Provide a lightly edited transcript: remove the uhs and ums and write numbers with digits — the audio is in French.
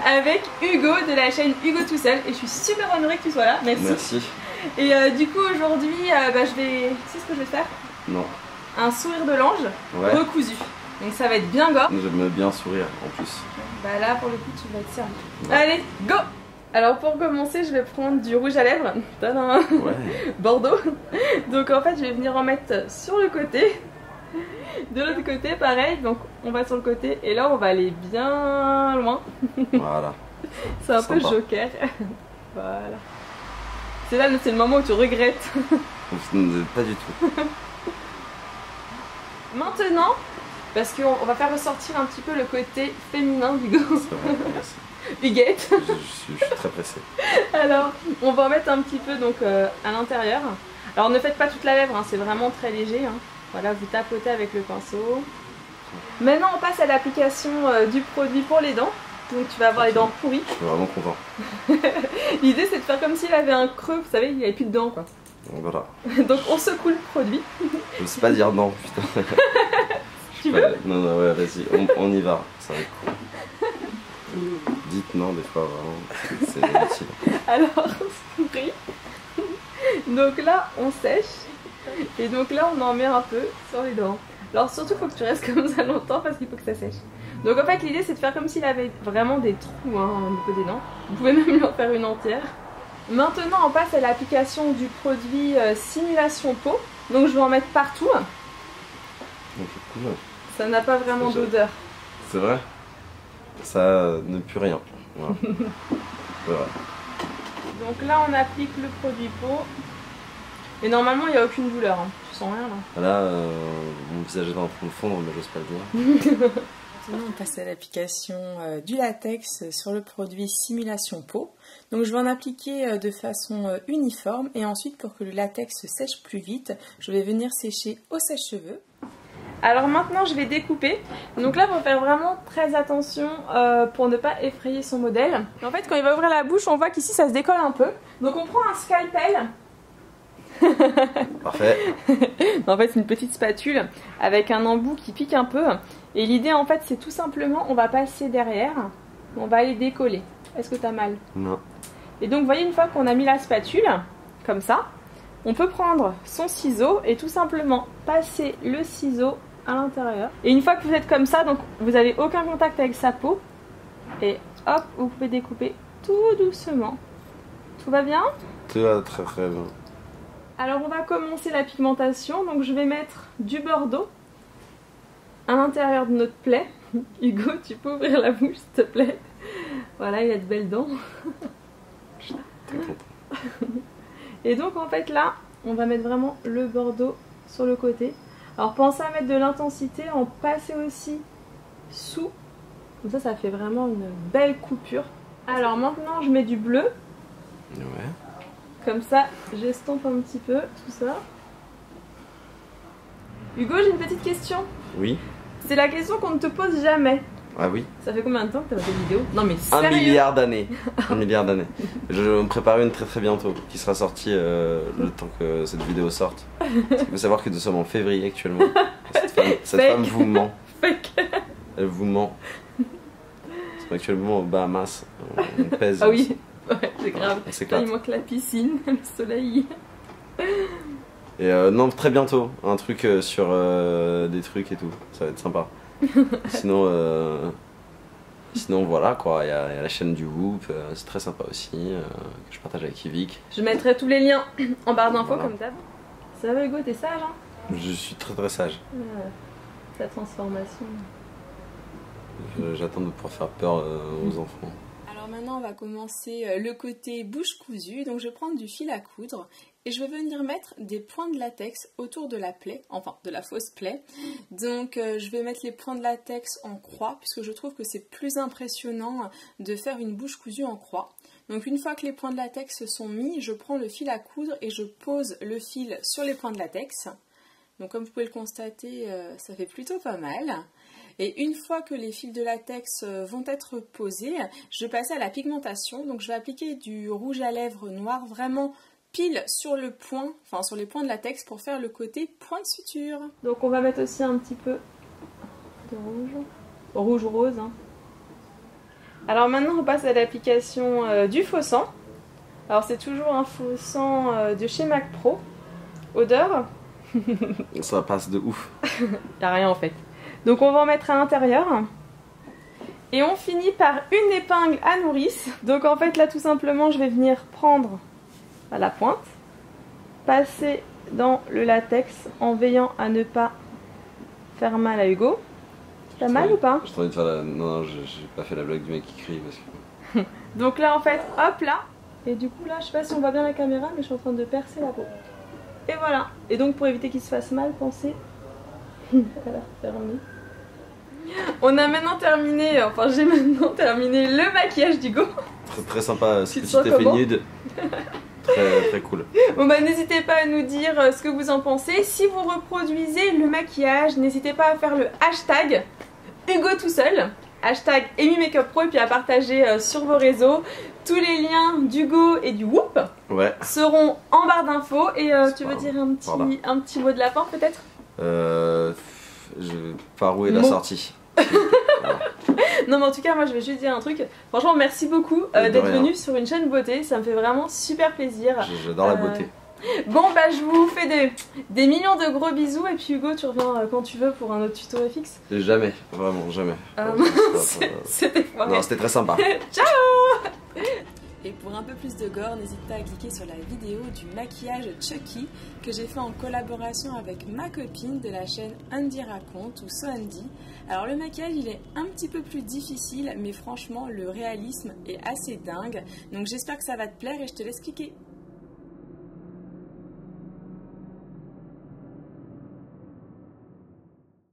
avec Hugo de la chaîne Hugo tout seul et je suis super honorée que tu sois là, merci. Et du coup aujourd'hui je vais... Tu sais ce que je vais faire? Non. Un sourire de l'ange recousu. Donc ça va être bien gore. J'aime bien sourire en plus. Bah là pour le coup tu vas être servi. Allez, go! Alors pour commencer je vais prendre du rouge à lèvres. Tadam! Bordeaux. Donc en fait je vais venir en mettre sur le côté. De l'autre côté pareil, donc on va sur le côté et là on va aller bien loin. Voilà. C'est un peu joker. Voilà. C'est là, c'est le moment où tu regrettes. Pas du tout. Maintenant, parce qu'on va faire ressortir un petit peu le côté féminin d'Hugo. C'est vrai, merci. Huguette. Je suis très pressée. Alors, on va en mettre un petit peu donc à l'intérieur. Alors ne faites pas toute la lèvre, hein, c'est vraiment très léger. Hein. Voilà, vous tapotez avec le pinceau. Maintenant, on passe à l'application du produit pour les dents. Donc tu vas avoir les dents pourries. Je suis vraiment content. L'idée c'est de faire comme s'il avait un creux, vous savez, il n'y avait plus de dents quoi. Voilà. Donc on secoue le produit. Je sais pas dire non, putain. Tu veux? Non, ouais, vas-y, on y va, ça va être cool. Dites non des fois, vraiment, c'est inutile. Alors, souris. Donc là, on sèche. Et donc là, on en met un peu sur les dents. Alors surtout, il faut que tu restes comme ça longtemps parce qu'il faut que ça sèche. Donc en fait, l'idée, c'est de faire comme s'il avait vraiment des trous hein, au niveau des dents. Vous pouvez même lui en faire une entière. Maintenant, on passe à l'application du produit Simulation Peau. Donc je vais en mettre partout. Donc, cool. Ça n'a pas vraiment d'odeur. C'est vrai? Ça ne pue rien. Voilà. Voilà. Donc là, on applique le produit peau. Et normalement, il n'y a aucune douleur. Hein. Tu sens rien là? Là, mon visage est en train de fondre, mais j'ose pas le dire. Maintenant, on passe à l'application du latex sur le produit Simulation Peau. Donc je vais en appliquer de façon uniforme et ensuite pour que le latex sèche plus vite, je vais venir sécher au sèche-cheveux. Alors maintenant je vais découper. Donc là il faut faire vraiment très attention pour ne pas effrayer son modèle. En fait quand il va ouvrir la bouche on voit qu'ici ça se décolle un peu. Donc on prend un scalpel. Parfait. En fait c'est une petite spatule avec un embout qui pique un peu. Et l'idée en fait c'est tout simplement on va passer derrière. On va aller décoller. Est-ce que t'as mal? Non. Et donc vous voyez une fois qu'on a mis la spatule comme ça, on peut prendre son ciseau et tout simplement passer le ciseau à l'intérieur. Et une fois que vous êtes comme ça, donc vous n'avez aucun contact avec sa peau. Et hop, vous pouvez découper tout doucement. Tout va bien? Tout va très très bien. Alors on va commencer la pigmentation. Donc je vais mettre du bordeaux à l'intérieur de notre plaie. Hugo, tu peux ouvrir la bouche s'il te plaît? Voilà, il a de belles dents. Et donc en fait là, on va mettre vraiment le bordeaux sur le côté. Alors pensez à mettre de l'intensité, en passer aussi sous. Comme ça, ça fait vraiment une belle coupure. Alors maintenant, je mets du bleu. Ouais. Comme ça, j'estompe un petit peu tout ça. Hugo, j'ai une petite question. Oui. C'est la question qu'on ne te pose jamais. Ah oui. Ça fait combien de temps que tu as fait des vidéos? Non mais sérieux? 1 milliard d'années. 1 milliard d'années. Je vais me préparer une très très bientôt, qui sera sortie le temps que cette vidéo sorte. Il faut savoir que nous sommes en février actuellement. Cette femme vous ment. Fake. Elle vous ment. Nous sommes actuellement aux Bahamas. On pèse. Ah oui, ouais, c'est grave. On s'éclate. Il manque la piscine, le soleil. Et non, très bientôt. Un truc sur des trucs et tout. Ça va être sympa. Sinon voilà quoi, il y a la chaîne du Whoop, c'est très sympa aussi, que je partage avec Yvick. Je mettrai tous les liens en barre d'infos voilà. Comme d'hab. Ça va Hugo, t'es sage hein? Je suis très très sage. Ta transformation. J'attends de pouvoir faire peur aux enfants. Alors maintenant on va commencer le côté bouche cousue, donc je vais prendre du fil à coudre et je vais venir mettre des points de latex autour de la plaie, enfin de la fausse plaie. Donc je vais mettre les points de latex en croix puisque je trouve que c'est plus impressionnant de faire une bouche cousue en croix. Donc une fois que les points de latex sont mis, je prends le fil à coudre et je pose le fil sur les points de latex. Donc comme vous pouvez le constater, ça fait plutôt pas mal. Et une fois que les fils de latex vont être posés, je vais passer à la pigmentation. Donc je vais appliquer du rouge à lèvres noir vraiment pile sur le point, enfin sur les points de latex pour faire le côté point de suture. Donc on va mettre aussi un petit peu de rouge, rouge rose. Hein. Alors maintenant on passe à l'application du faux sang. Alors c'est toujours un faux sang de chez Mac Pro. Odeur. Ça passe de ouf. Y a rien en fait. Donc on va en mettre à l'intérieur. Et on finit par une épingle à nourrice. Donc en fait là tout simplement je vais venir prendre à la pointe, passer dans le latex en veillant à ne pas faire mal à Hugo. T'as mal ou pas? Je t'en ai de faire la... Non, j'ai pas fait la blague du mec qui crie parce que... Donc là en fait, hop là. Et du coup là, je sais pas si on voit bien la caméra, mais je suis en train de percer la peau. Et voilà. Et donc pour éviter qu'il se fasse mal, pensez... Voilà, fermé. On a maintenant terminé, enfin j'ai maintenant terminé le maquillage d'Hugo. Très sympa, ce Tu te petit sens effet comment? nude. Très cool. Bon bah n'hésitez pas à nous dire ce que vous en pensez. Si vous reproduisez le maquillage, n'hésitez pas à faire le hashtag Hugo tout seul, hashtag AmyMakeupPro, et puis à partager sur vos réseaux. Tous les liens d'Hugo et du Whoop seront en barre d'infos. Et tu veux dire un petit mot de la fin peut-être? Par où est la sortie? Voilà. Non mais en tout cas moi je vais juste dire un truc. Franchement merci beaucoup d'être venu sur une chaîne beauté. Ça me fait vraiment super plaisir. J'adore la beauté. Bon bah je vous fais des millions de gros bisous. Et puis Hugo tu reviens quand tu veux pour un autre tuto FX. Jamais, vraiment jamais. C'était foiré. Non, c'était très sympa. Ciao. Et pour un peu plus de gore, n'hésite pas à cliquer sur la vidéo du maquillage Chucky que j'ai fait en collaboration avec ma copine de la chaîne Andy Raconte ou So Andy. Alors le maquillage il est un petit peu plus difficile, mais franchement le réalisme est assez dingue. Donc j'espère que ça va te plaire et je te laisse cliquer.